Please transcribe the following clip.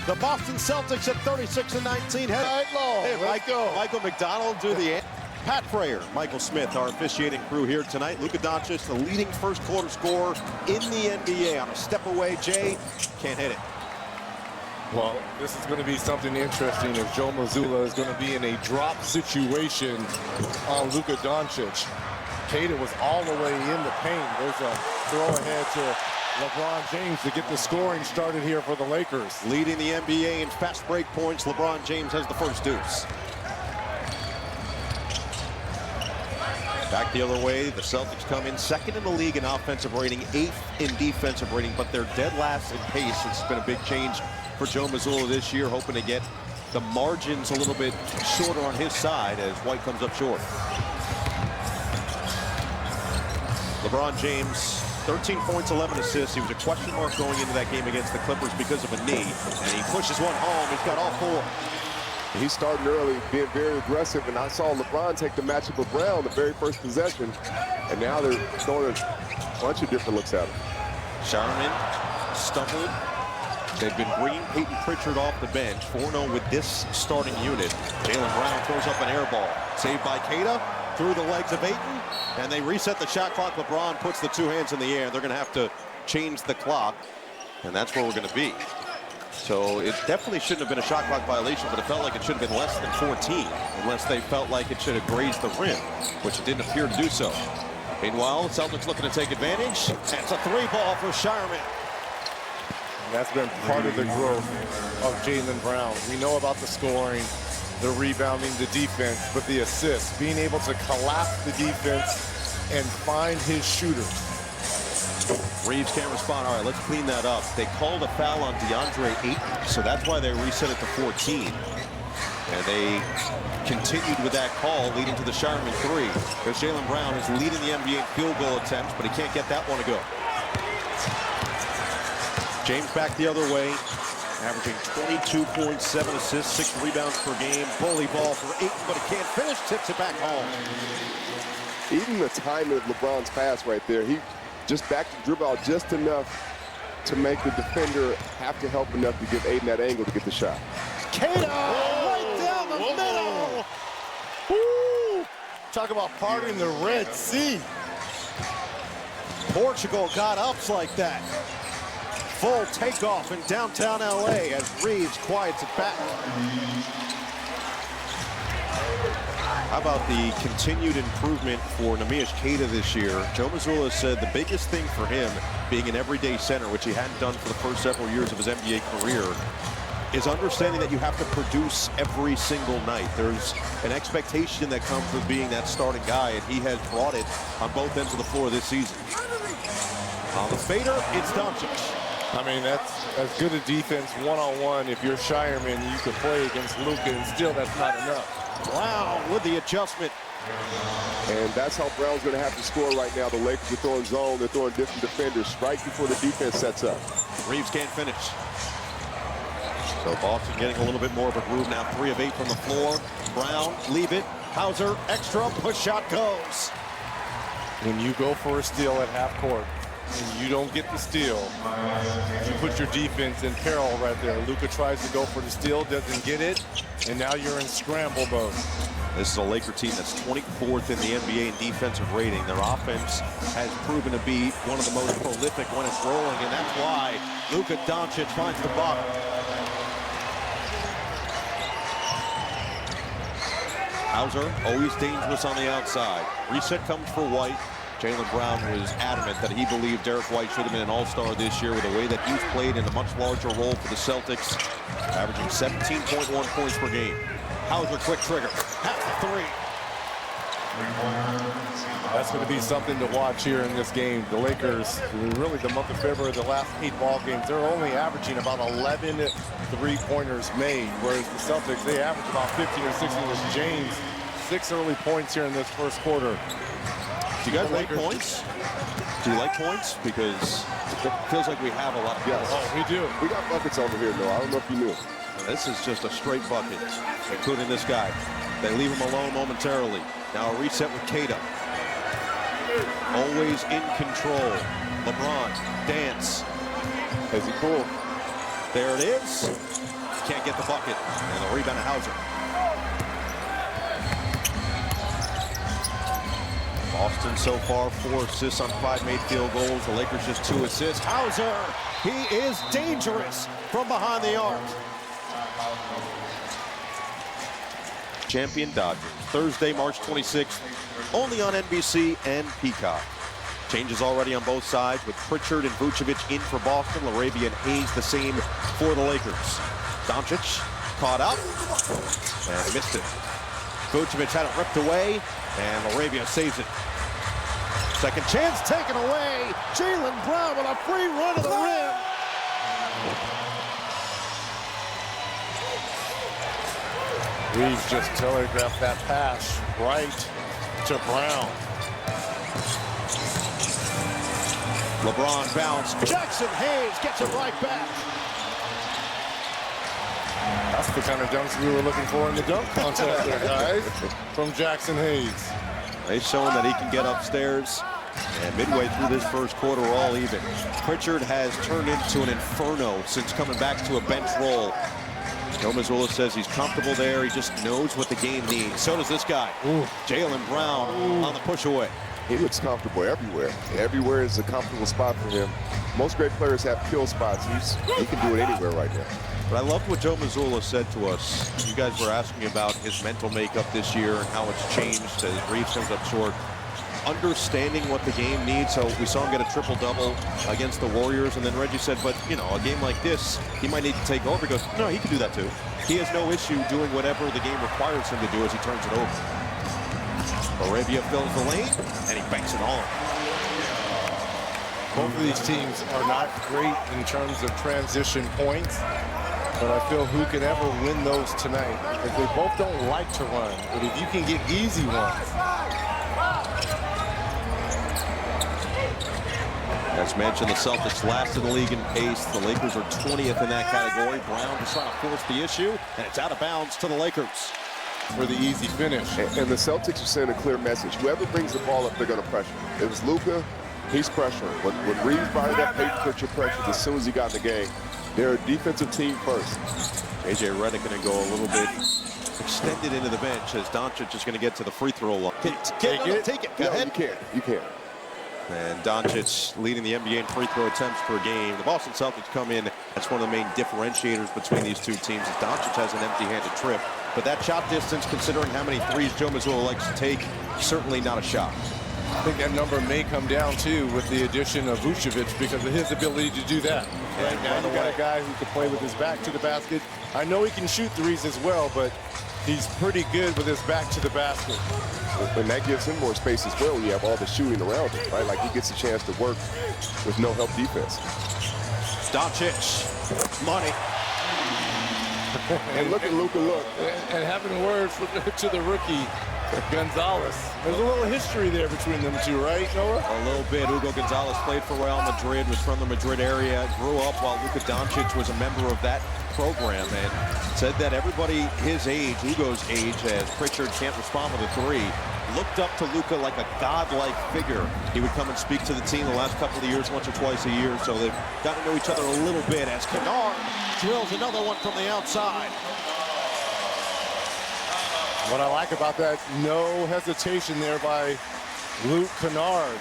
The Boston Celtics at 36-19. Let's go. Michael McDonald do the Pat Frayer, Michael Smith, our officiating crew here tonight. Luka Doncic, the leading first quarter scorer in the NBA. On a step away, Jay can't hit it. Well, this is going to be something interesting if Joe Mazzulla is going to be in a drop situation on Luka Doncic. Kada was all the way in the paint. There's a throw ahead to LeBron James to get the scoring started here for the Lakers. Leading the NBA in fast break points, LeBron James has the first deuce. Back the other way, the Celtics come in second in the league in offensive rating, 8th in defensive rating, but they're dead last in pace. It's been a big change for Joe Mazzulla this year, hoping to get the margins a little bit shorter on his side as White comes up short. LeBron James, 13 points, 11 assists. He was a question mark going into that game against the Clippers because of a knee, and he pushes one home. He's got all 4. He's starting early, being very aggressive, and I saw LeBron take the matchup with Brown the very first possession, and now they're throwing a bunch of different looks at him. Sharman stumbled. They've been bringing Peyton Pritchard off the bench, 4-0 with this starting unit. Jaylen Brown throws up an air ball. Saved by Kada, through the legs of Ayton, and they reset the shot clock. LeBron puts the 2 hands in the air. They're going to have to change the clock, and that's where we're going to be. So it definitely shouldn't have been a shot clock violation, but it felt like it should have been less than 14, unless they felt like it should have grazed the rim, which it didn't appear to do so. Meanwhile, Celtics looking to take advantage. It's a 3-ball for Sharman. That's been part of the growth of Jaylen Brown. We know about the scoring, the rebounding, the defense, but the assists, being able to collapse the defense and find his shooters. Reeves can't respond. All right, let's clean that up. They called a foul on DeAndre Ayton, so that's why they reset it to 14. And they continued with that call, leading to the Sharman 3. Because Jaylen Brown is leading the NBA in field goal attempts, but he can't get that one to go. James back the other way, averaging 22.7 assists, 6 rebounds per game. Bully ball for Ayton, but he can't finish. Tips it back home. Even the timing of LeBron's pass right there, he just backed the dribble out just enough to make the defender have to help enough to give Ayton that angle to get the shot. Kada right down the middle. Woo! Talk about parting the Red Sea. Portugal got ups like that. Full takeoff in downtown LA as Reeves quiets it back. How about the continued improvement for Neemias Queta this year? Joe Mazzulla said the biggest thing for him, being an everyday center, which he hadn't done for the first several years of his NBA career, is understanding that you have to produce every single night. There's an expectation that comes with being that starting guy, and he has brought it on both ends of the floor this season. On the fader, it's Doncic. I mean, that's as good a defense one-on-one. If you're Shireman, you can play against Luka, and still that's not enough. Brown with the adjustment. And that's how Brown's going to have to score right now. The Lakers are throwing zone. They're throwing different defenders right before the defense sets up. Reeves can't finish. So Boston getting a little bit more of a groove now. 3 of 8 from the floor. Brown, leave it. Hauser, extra, push shot goes. When you go for a steal at half court, and you don't get the steal, you put your defense in peril right there. Luka tries to go for the steal, doesn't get it, and now you're in scramble mode. This is a Laker team that's 24th in the NBA in defensive rating. Their offense has proven to be one of the most prolific when it's rolling, and that's why Luka Doncic finds the bottom. Hauser, always dangerous on the outside. Reset comes for White. Jaylen Brown was adamant that he believed Derek White should have been an all-star this year with the way that he's played in a much larger role for the Celtics, averaging 17.1 points per game. Hauser, quick trigger, half the 3. That's going to be something to watch here in this game. The Lakers, really the month of February, the last 8 ball games, they're only averaging about 11 3-pointers made, whereas the Celtics, they average about 15 or 16 with James. 6 early points here in this first quarter. Do you guys like points? Do you like points? Because it feels like we have a lot of points. Yes. Oh, we do. We got buckets over here, though. I don't know if you knew. This is just a straight bucket, including this guy. They leave him alone momentarily. Now a reset with Kada. Always in control. LeBron, dance. Is he cool? There it is. Can't get the bucket. And the rebound to Hauser. Boston so far 4 assists on 5 made field goals. The Lakers just 2 assists. Hauser, he is dangerous from behind the arc. Champion Dodgers, Thursday, March 26th, only on NBC and Peacock. Changes already on both sides with Pritchard and Vucevic in for Boston. LaRavia and Hayes the same for the Lakers. Doncic caught up and missed it. Vucevic had it ripped away and LaRavia saves it. Second chance taken away. Jaylen Brown with a free run to the rim. Reeves just telegraphed that pass right to Brown. LeBron bounce. Jackson Hayes gets it right back. That's the kind of dunks we were looking for in the dunk contest there, guys, from Jackson Hayes. He's showing that he can get upstairs. And midway through this first quarter, we're all even. Pritchard has turned into an inferno since coming back to a bench role. Joe Mazzulla says he's comfortable there. He just knows what the game needs. So does this guy, Jaylen Brown, on the push away. He looks comfortable everywhere. Everywhere is a comfortable spot for him. Most great players have kill spots. He can do it anywhere right now. But I loved what Joe Mazzulla said to us. You guys were asking about his mental makeup this year and how it's changed as Reeves comes up short. Understanding what the game needs. So we saw him get a triple-double against the Warriors, and then Reggie said, but, you know, a game like this, he might need to take over. He goes, no, he can do that too. He has no issue doing whatever the game requires him to do as he turns it over. Arabia fills the lane, and he banks it on. Both of these teams are not great in terms of transition points, but I feel who can ever win those tonight, because they both don't like to run. But if you can get easy ones. As mentioned, the Celtics last in the league in pace. The Lakers are 20th in that category. Brown just trying to force the issue, and it's out of bounds to the Lakers For the easy finish. And the Celtics are sending a clear message. Whoever brings the ball up, they're going to pressure. It was Luka, he's pressuring. When Reeves brought it up, Peyton Pritchard pressured as soon as he got in the game. They're a defensive team first. A.J. Redick going to go a little bit extended into the bench as Doncic is going to get to the free throw line. Take it. Go ahead. You can't. And Doncic leading the NBA in free throw attempts per game. The Boston Celtics come in. That's one of the main differentiators between these two teams. As Doncic has an empty-handed trip. But that shot distance, considering how many threes Joe Mazzulla likes to take, certainly not a shot. I think that number may come down, too, with the addition of Vucevic because of his ability to do that. Right now, you got a guy who can play with his back to the basket. I know he can shoot threes as well, but he's pretty good with his back to the basket. And that gives him more space as well. You have all the shooting around him, right? Like he gets a chance to work with no help defense. Doncic, money. And look at Luka, look. And having words to the rookie, Gonzalez. There's a little history there between them two, right, Noah? A little bit. Hugo Gonzalez played for Real Madrid, was from the Madrid area, grew up while Luka Doncic was a member of that program, and said that everybody his age, Hugo's age, as Pritchard can't respond with a three, looked up to Luka like a godlike figure. He would come and speak to the team the last couple of years, once or twice a year, so they've gotten to know each other a little bit as Kennard drills another one from the outside. What I like about that, no hesitation there by Luke Kennard.